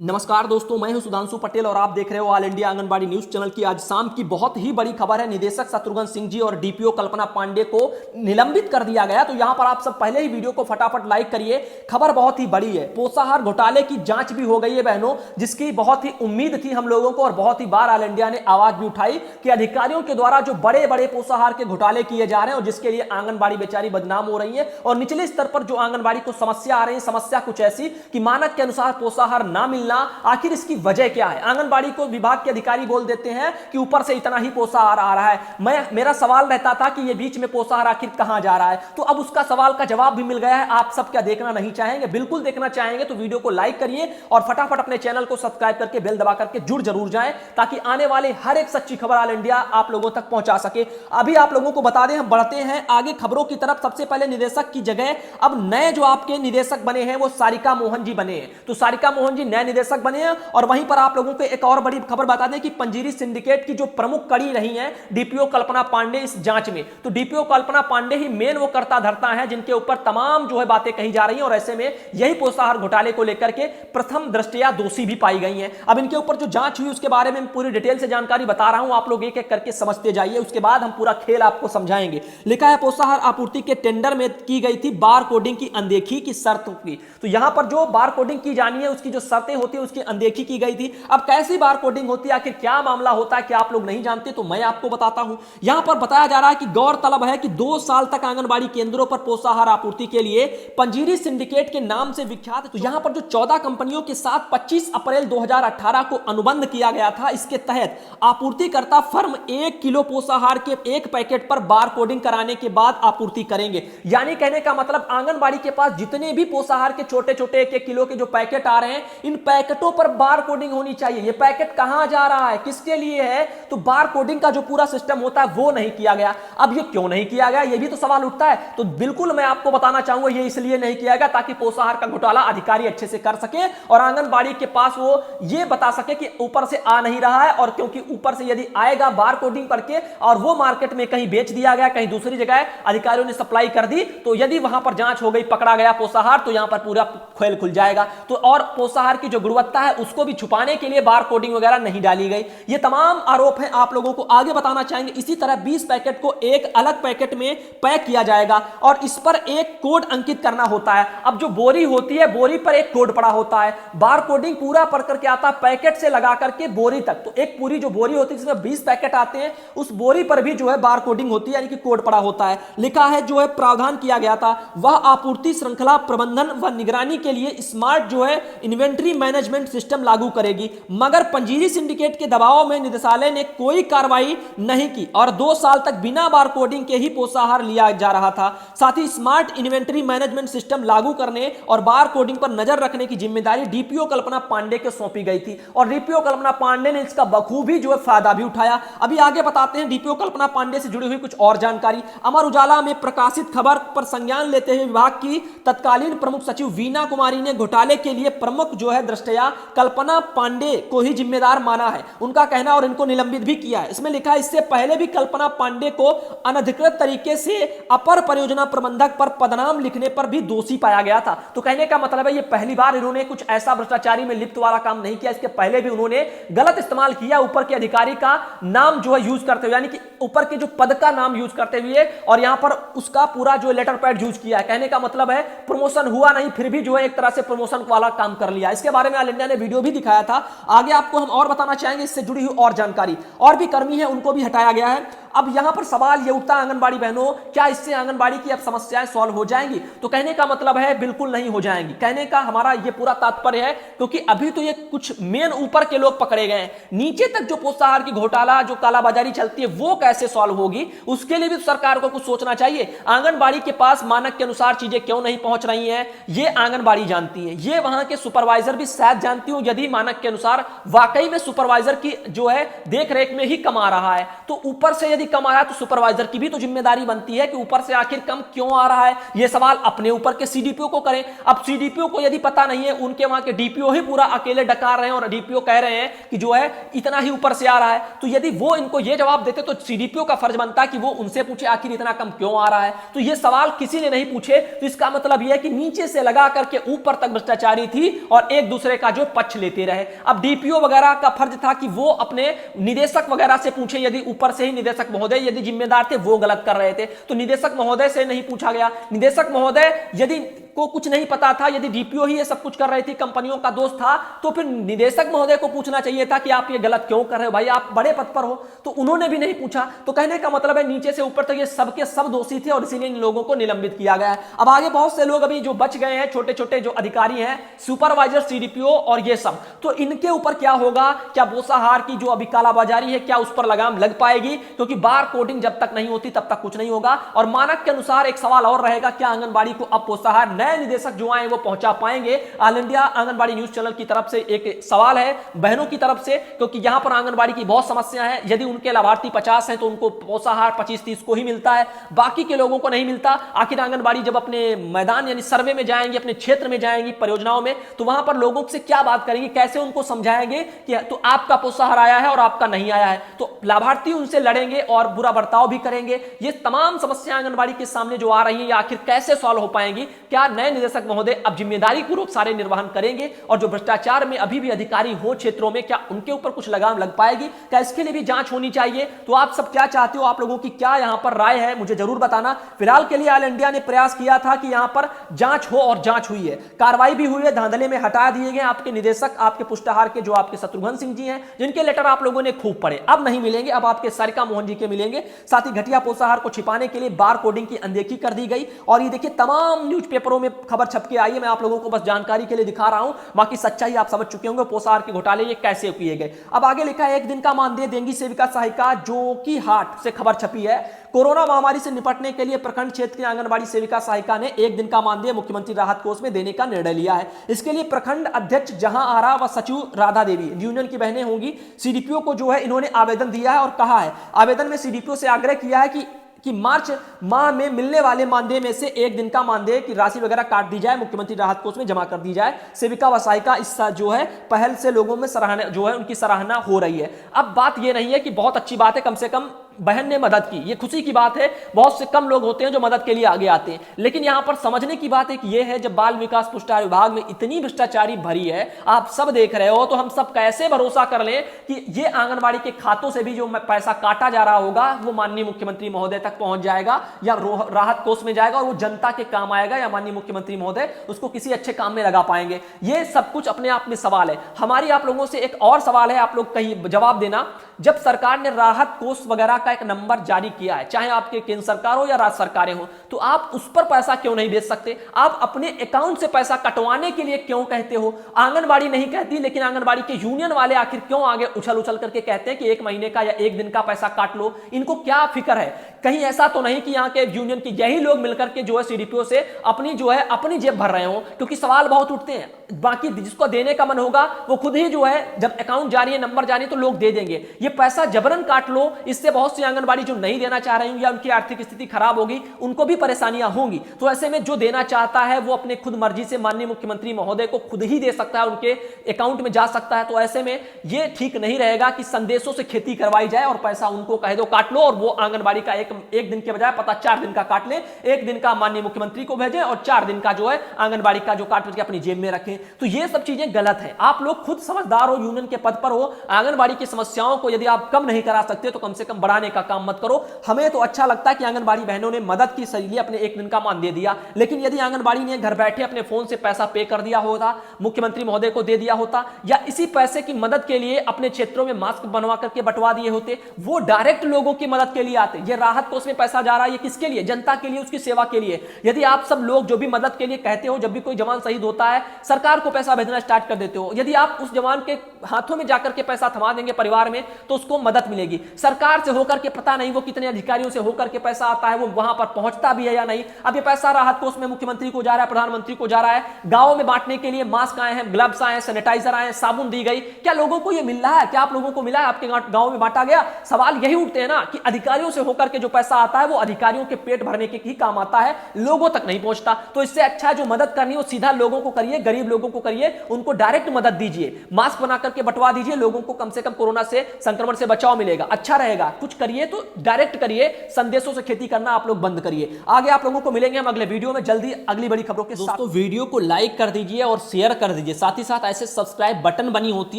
नमस्कार दोस्तों, मैं हूं सुधांशु पटेल और आप देख रहे हो all India anganwadi news channel की। आज शाम की बहुत ही बड़ी खबर है। निदेशक शत्रुघ्न सिंह जी और डीपीओ कल्पना पांडे को निलंबित कर दिया गया। तो यहां पर आप सब पहले ही वीडियो को फटाफट लाइक करिए। खबर बहुत ही बड़ी है। पोषाहार घोटाले की जांच भी हो गई है बहनों, जिसकी बहुत ही उम्मीद थी हम लोगों को और बहुत ही बार ऑल इंडिया ने आवाज भी उठाई कि अधिकारियों के द्वारा जो बड़े बड़े पोषाहार के घोटाले किए जा रहे हैं और जिसके लिए आंगनबाड़ी बेचारी बदनाम हो रही है और निचले स्तर पर जो आंगनबाड़ी को समस्या आ रही है, समस्या कुछ ऐसी कि मानक के अनुसार पोषाहार ना मिलना, आखिर इसकी वजह क्या है। आंगनबाड़ी को विभाग के अधिकारी बोल देते हैं कि ऊपर से इतना ही पोषाहार आ रहा है। मेरा सवाल रहता था कि ये बीच में पोषाहार आखिर कहां जा रहा है, तो अब उसका सवाल का जवाब भी मिल गया है। आप सब क्या देखना नहीं चाहेंगे? बिल्कुल देखना चाहेंगे तो वीडियो को लाइक करिए और फटाफट अपने चैनल को सब्सक्राइब करके बेल दबा करके जुड़ जरूर जाएं, ताकि आने वाले हर एक सच्ची खबर ऑल इंडिया आप लोगों तक पहुंचा सके। अभी आप लोगों को बता दें, हम बढ़ते हैं आगे खबरों की तरफ। सबसे पहले निदेशक की जगह अब नए जो आपके निदेशक बने हैं वो सारिका मोहन जी बने हैं। तो सारिका मोहन जी नए निदेशक बने हैं। और वहीं पर आप लोगों को एक और बड़ी खबर बता दें कि पंजीरी सिंडिकेट की जो प्रमुख कड़ी रही है डीपीओ कल्पना पांडे इस जांच में, तो डीपीओ कल्पना पांडे ही मेन वो करता धरता है जिनके ऊपर तमाम जो है बातें कही जा रही हैं। और ऐसे में यही पोषाहार घोटाले को लेकर के प्रथम दृष्टया दोषी भी पाई गई हैं। अब इनके ऊपर जो जांच हुई उसके बारे में पूरी डिटेल से जानकारी बता रहा हूं, आप लोग एक एक करके समझते जाइए, उसके बाद हम पूरा खेल आपको समझाएंगे। लिखा है पोषाहार आपूर्ति के टेंडर में की गई थी बार कोडिंग की अनदेखी की शर्तों की। तो यहां पर जो बार कोडिंग की जानी है उसकी जो शर्तें होती है उसकी अनदेखी की गई थी। अब कैसी बार कोडिंग होती है, आखिर क्या मामला होता है, क्या आप लोग नहीं जानते? तो मैं आपको बताता हूं। यहां पर बताया जा रहा है कि गौरतलब है कि 2 साल तक आंगनबाड़ी केंद्रों पर पोषाहार आपूर्ति के लिए पंजीरी सिंडिकेट के नाम से विख्यात, तो यहां पर जो 14 कंपनियों के साथ 25 अप्रैल 2018 को अनुबंध किया गया था। इसके तहत आपूर्तिकर्ता फर्म 1 किलो पोषाहार के एक पैकेट पर बार कोडिंग कराने के बाद आपूर्ति करेंगे। यानी कहने का मतलब आंगनबाड़ी के पास जितने भी पोषाहार के छोटे छोटे 1-1 किलो के जो पैकेट आ रहे हैं, इन पैकेटों पर बार कोडिंग होनी चाहिए। ये पैकेट कहां जा रहा है, किसके लिए है, तो बार कोडिंग का जो पूरा सिस्टम होता है वो नहीं किया गया। अब ये क्यों नहीं किया गया, ये भी तो सवाल उठता है। तो बिल्कुल मैं आपको बताना चाहूंगा ये इसलिए नहीं किया गया ताकि पोषाहार का घोटाला अधिकारी अच्छे से कर सके और आंगनबाड़ी के पास वो ये बता सके कि ऊपर से आ नहीं रहा है। और क्योंकि ऊपर से यदि आएगा बार कोडिंग करके और वो मार्केट में कहीं बेच दिया गया, कहीं दूसरी जगह अधिकारियों ने सप्लाई कर दी, तो यदि वहां पर जांच हो गई, पकड़ा गया पोषाहार, तो यहां पर पूरा खेल खुल जाएगा। तो और पोषाहार की जो गुणवत्ता है उसको भी छुपाने के लिए बार कोडिंग वगैरह नहीं डाली गई। ये तमाम आरोप हैं, आप लोगों को आगे बताना चाहेंगे। इसी तरह 20 पैकेट को एक अलग पैकेट में पैक किया जाएगा और इस पर एक कोड अंकित करना होता है। अब जो बोरी होती है, बोरी पर एक कोड पड़ा होता है। बार कोडिंग पूरा पढ़ करके आता है पैकेट से लगा करके बोरी तक। तो एक पूरी जो बोरी होती है जिसमें 20 पैकेट आते हैं, उस बोरी पर भी जो है बार कोडिंग होती है, यानी कि कोड पड़ा होता है। लिखा है जो है प्रावधान किया गया था वह आपूर्ति श्रृंखला प्रबंधन व निगरानी के लिए स्मार्ट जो है इन्वेंट्री मैनेजमेंट सिस्टम लागू करेगी। मगर पंजीरी सिंडिकेट के दबाव में निदेशालय ने कोई कार्रवाई नहीं की और 2 साल तक बिना बार कोडिंग के ही पोषाहार लिया जा रहा था। साथ ही स्मार्ट इन्वेंट्री मैनेजमेंट सिस्टम लागू करने और बार कोडिंग पर नजर रखने की जिम्मेदारी डीपीओ कल्पना पांडे को सौंपी गई थी और डीपीओ कल्पना पांडे ने इसका बखूबी जो है फायदा भी उठाया। अभी आगे बताते हैं डीपीओ कल्पना पांडे से जुड़ी हुई कुछ और जानकारी। अमर उजाला में प्रकाशित खबर पर संज्ञान लेते हुए विभाग की तत्कालीन प्रमुख सचिव वीना कुमारी ने घोटाले के लिए प्रमुख जो है दृष्टया कल्पना पांडे को ही जिम्मेदार माना है, उनका कहना, और इनको निलंबित भी किया है। इसमें लिखा है इससे पहले भी कल्पना पांडे को अनधिकृत तरीके से अपर परियोजना प्रबंधक पर पदनाम लिखने पर भी दोषी पाया गया था। तो कहने का मतलब है ये पहली बार इन्होंने कुछ ऐसा भ्रष्टाचारी में लिप्त वाला काम नहीं किया, इसके पहले भी उन्होंने गलत इस्तेमाल किया ऊपर के अधिकारी का नाम जो है यूज करते हुए, यानी कि ऊपर के जो पद का नाम यूज करते हुए और यहां पर उसका पूरा जो लेटर पैड यूज किया है। कहने का मतलब है प्रमोशन हुआ नहीं, फिर भी जो है एक तरह से प्रमोशन वाला काम कर लिया। इसके बारे में ऑल इंडिया ने वीडियो भी दिखाया था। आगे आपको हम और बताना चाहेंगे इससे जुड़ी हुई और जानकारी। और भी कर्मी है उनको भी हटाया गया है। अब यहां पर सवाल ये उठता है आंगनबाड़ी बहनों, क्या इससे आंगनबाड़ी की अब समस्याएं सॉल्व हो जाएंगी? तो कहने का मतलब है बिल्कुल नहीं हो जाएंगी। कहने का हमारा ये पूरा तात्पर्य है क्योंकि अभी तो ये कुछ मेन ऊपर के लोग पकड़े गए हैं, नीचे तक जो पोषाहार की घोटाला जो कालाबाजारी चलती है वो कैसे सॉल्व होगी, उसके लिए भी सरकार को कुछ सोचना चाहिए। आंगनबाड़ी के पास मानक के अनुसार चीजें क्यों नहीं पहुंच रही हैं, ये आंगनबाड़ी जानती है, ये वहां के सुपरवाइजर भी शायद जानती हूं। यदि मानक के अनुसार वाकई में सुपरवाइजर की जो है देख रेख में ही कमा रहा है, तो ऊपर से यदि कम आ रहा है तो सुपरवाइजर की भी तो जिम्मेदारी बनती है कि ऊपर से आखिर कम क्यों आ रहा है। यह सवाल अपने ऊपर के सीडीपीओ को करें। अब सीडीपीओ को यदि पता नहीं है, उनके वहां के डीपीओ ही पूरा अकेले डकार रहे हैं और डीपीओ कह रहे हैं कि जो है इतना ही ऊपर से आ रहा है, तो यदि वो इनको ये जवाब देते तो सीडीपीओ का फर्ज बनता है कि वो उनसे पूछे आखिर इतना कम क्यों आ रहा है। तो ये सवाल किसी ने नहीं पूछे, तो इसका मतलब यह है कि नीचे से लगा करके ऊपर तक भ्रष्टाचारी थी और एक दूसरे का जो पक्ष लेते रहे। अब डीपीओ वगैरह का फर्ज था कि वो अपने निदेशक वगैरह से पूछे, यदि ऊपर से ही निदेशक महोदय यदि जिम्मेदार थे वो गलत कर रहे थे तो निदेशक महोदय से नहीं पूछा गया। निदेशक महोदय यदि को कुछ नहीं पता था, यदि डीपीओ ही ये सब कुछ कर रही थी, कंपनियों का दोस्त था, तो फिर निदेशक महोदय को पूछना चाहिए था कि आप ये गलत क्यों कर रहे हो, भाई आप बड़े पद पर हो। तो उन्होंने भी नहीं पूछा। तो कहने का मतलब है नीचे से ऊपर तक ये सबके सब दोषी थे और इसीलिए इन लोगों को निलंबित किया गया है। अब आगे बहुत से लोग अभी जो बच गए हैं, छोटे छोटे जो अधिकारी हैं, सुपरवाइजर, सीडीपीओ और ये सब, तो इनके ऊपर क्या होगा? क्या बोसाहार की जो अभी कालाबाजारी है क्या उस पर लगाम लग पाएगी? क्योंकि बार कोडिंग जब तक नहीं होती तब तक कुछ नहीं होगा। और मानक के अनुसार एक सवाल और रहेगा, क्या आंगनबाड़ी को अब पोषाहार नए निदेशक जो आए वो पहुंचा पाएंगे? All India anganwadi news channel की तरफ से एक सवाल है बहनों की तरफ से, क्योंकि यहां पर आंगनबाड़ी की बहुत समस्या है। यदि उनके लाभार्थी 50 हैं तो उनको पोषाहार 25-30 को ही मिलता है, बाकी के लोगों को नहीं मिलता। आखिर आंगनबाड़ी जब अपने मैदान यानी सर्वे में जाएंगे, अपने क्षेत्र में जाएंगी, परियोजनाओं में, तो वहां पर लोगों से क्या बात करेंगे, कैसे उनको समझाएंगे कि तो आपका पोषाहार आया है और आपका नहीं आया है? तो लाभार्थी उनसे लड़ेंगे और बुरा बर्ताव भी करेंगे। ये तमाम समस्याएं आंगनबाड़ी के सामने जो आ रही है, आखिर कैसे सॉल्व हो पाएंगी? क्या नए निदेशक महोदय अब जिम्मेदारी पूर्वक सारे निर्वहन करेंगे? और जो भ्रष्टाचार में अभी भी अधिकारी हो क्षेत्रों में, क्या उनके ऊपर कुछ लगाम लग पाएगी? क्या इसके लिए भी जांच होनी चाहिए? तो आप सब क्या चाहते हो? आप लोगों की क्या यहां पर राय है, मुझे जरूर बताना। फिलहाल के लिए ऑल इंडिया ने प्रयास किया था कि यहां पर जांच हो और जांच हुई है, कार्रवाई भी हुई है, धांधले में हटा दिए गए आपके निदेशक, आपके पुष्टाहार के जो आपके शत्रुघ्न सिंह जी हैं, जिनके लेटर आप लोगों ने खूब पढ़े, अब नहीं मिलेंगे, अब आपके सारिका मोहन जी के मिलेंगे। साथ ही घटिया पोषाहार को छिपाने के लिए बार कोडिंग की अनदेखी कर दी गई। और ये देखिए तमाम न्यूज़पेपरों में खबर छप के आई है, मैं आप लोगों को बस जानकारी के लिए दिखा रहा हूं, बाकी सच्चाई आप समझ चुके होंगे पोषाहार के घोटाले ये कैसे किए गए। अब आगे लिखा है, एक दिन का मानदेय देंगी सेविका सहायिका, जो कि हाट से खबर छपी है। कोरोना महामारी से निपटने के लिए प्रखंड क्षेत्र की आंगनबाड़ी सेविका सहायिका ने एक दिन का मानदेय मुख्यमंत्री राहत कोष में देने का निर्णय लिया है। इसके लिए प्रखंड अध्यक्ष जहां आरा व सचिव राधा देवी, यूनियन की बहनें होंगी, सीडीपीओ को जो है इन्होंने आवेदन दिया है और कहा है, आवेदन में सीडीपीओ से आग्रह किया है कि मार्च माह में मिलने वाले मानदेय में से एक दिन का मानदेय की राशि वगैरह काट दी जाए, मुख्यमंत्री राहत कोष में जमा कर दी जाए। सेविका व सहायिका इस जो है पहल से लोगों में सराहना जो है उनकी सराहना हो रही है। अब बात यह नहीं है कि बहुत अच्छी बात है, कम से कम बहन ने मदद की, ये खुशी की बात है। बहुत से कम लोग होते हैं जो मदद के लिए आगे आते हैं, लेकिन यहां पर समझने की बात एक ये है, जब बाल विकास पुष्टाहार विभाग में इतनी भ्रष्टाचारी भरी है, आप सब देख रहे हो, तो हम सब कैसे भरोसा कर लें कि ये आंगनबाड़ी के खातों से भी जो पैसा काटा जा रहा होगा वो माननीय मुख्यमंत्री महोदय तक पहुंच जाएगा या राहत कोष में जाएगा और वो जनता के काम आएगा, या माननीय मुख्यमंत्री महोदय उसको किसी अच्छे काम में लगा पाएंगे? ये सब कुछ अपने आप में सवाल है। हमारी आप लोगों से एक और सवाल है, आप लोग कहीं जवाब देना। जब सरकार ने राहत कोष वगैरह का एक नंबर जारी किया है, चाहे आपके केंद्र सरकार हो या राज्य सरकारें हो, तो आप उस पर पैसा क्यों नहीं भेज सकते? आप अपने अकाउंट से पैसा कटवाने के लिए क्यों कहते हो? आंगनबाड़ी नहीं कहती, लेकिन आंगनबाड़ी के यूनियन वाले आखिर क्यों आगे उछल उछल करके कहते हैं कि एक महीने का या एक दिन का पैसा काट लो? इनको क्या फिक्र है? कहीं ऐसा तो नहीं कि यहाँ के यूनियन के यही लोग मिलकर के जो है सीडीपीओ से अपनी जो है अपनी जेब भर रहे हो? क्योंकि सवाल बहुत उठते हैं। बाकी जिसको देने का मन होगा वो खुद ही जो है, जब अकाउंट जारी है, नंबर जारी है, तो लोग दे देंगे। ये पैसा जबरन काट लो, इससे बहुत सी आंगनबाड़ी जो नहीं देना चाह रही या उनकी आर्थिक स्थिति खराब होगी, उनको भी परेशानियां होंगी। तो ऐसे में जो देना चाहता है वो अपने खुद मर्जी से माननीय मुख्यमंत्री महोदय को खुद ही दे सकता है, उनके अकाउंट में जा सकता है। तो ऐसे में ये ठीक नहीं रहेगा कि संदेशों से खेती करवाई जाए और पैसा उनको कह दो काट लो, और वो आंगनबाड़ी का एक दिन के बजाय पता 4 दिन का काट ले, एक दिन का माननीय मुख्यमंत्री को भेजें और 4 दिन का जो है आंगनबाड़ी का जो काट करके अपनी जेब में रखें। तो ये सब चीजें गलत है। आप लोग खुद समझदार हो, यूनियन के पद पर हो, आंगनबाड़ी की समस्याओं को यदि आप कम नहीं करा सकते तो कम से कम बढ़ाने का काम मत करो। हमें तो अच्छा लगता है कि आंगनबाड़ी बहनों ने मदद की, सही अपने एक दिन का मानदेय दिया, लेकिन यदि आंगनबाड़ी ने घर बैठे अपने फोन से पैसा पे कर दिया होता, मुख्यमंत्री महोदय को दे दिया होता, या इसी पैसे की मदद के लिए अपने क्षेत्रों में मास्क बनवा करके बंटवा दिए होते, वो डायरेक्ट लोगों की मदद के लिए आते। ये राहत राहत कोष में पैसा जा रहा है, ये किसके लिए? जनता के लिए, उसकी सेवा के लिए। यदि आप सब लोग जो भी मदद के लिए कहते हो, जब भी कोई जवान शहीद होता है सरकार को पैसा भेजना स्टार्ट कर देते हो, यदि आप उस जवान के हाथों में जाकर के पैसा थमा देंगे परिवार में तो उसको मदद मिलेगी। सरकार से होकर के पता नहीं वो कितने अधिकारियों से होकर के पैसा आता है, वो वहां पर पहुंचता भी है या नहीं। अब ये पैसा राहत कोष में मुख्यमंत्री को जा रहा है, प्रधानमंत्री को जा रहा है, गांवों में बांटने के लिए मास्क आए हैं, ग्लव्स आए हैं, सैनिटाइजर आए हैं, साबुन दी गई। क्या लोगों को ये मिल रहा है? क्या आप लोगों को मिला है? आपके गांव में बांटा गया? सवाल यही उठते हैं ना कि अधिकारियों से होकर के जो पैसा आता है वो अधिकारियों के पेट भरने के ही काम आता है, लोगों तक नहीं पहुंचता। तो इससे अच्छा जो मदद करनी है वो सीधा लोगों को करिए, गरीब लोगों को करिए, उनको डायरेक्ट मदद दीजिए, मास्क बना करके बंटवा दीजिए, लोगों को कम से कम कोरोना से संक्रमण से बचाव मिलेगा, अच्छा रहेगा। कुछ करिए तो डायरेक्ट करिए, संदेशों से खेती करना आप लोग बंद करिए। आगे आप लोगों को मिलेंगे हम अगले वीडियो में जल्दी अगली बड़ी खबरों के साथ। दोस्तों वीडियो को लाइक कर दीजिए और शेयर कर दीजिए, साथ ही साथ ऐसे सब्सक्राइब बटन बनी होती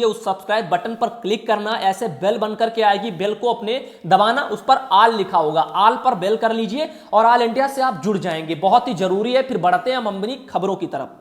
है, उस सब्सक्राइब बटन पर क्लिक करना, ऐसे बेल बन करके आएगी, बेल को अपने दबाना, उस पर ऑल लिखा होगा, ऑल पर बेल कर लीजिए और ऑल इंडिया से आप जुड़ जाएंगे, बहुत ही जरूरी है। फिर बढ़ते हैं हम अपनी खबरों की तरफ।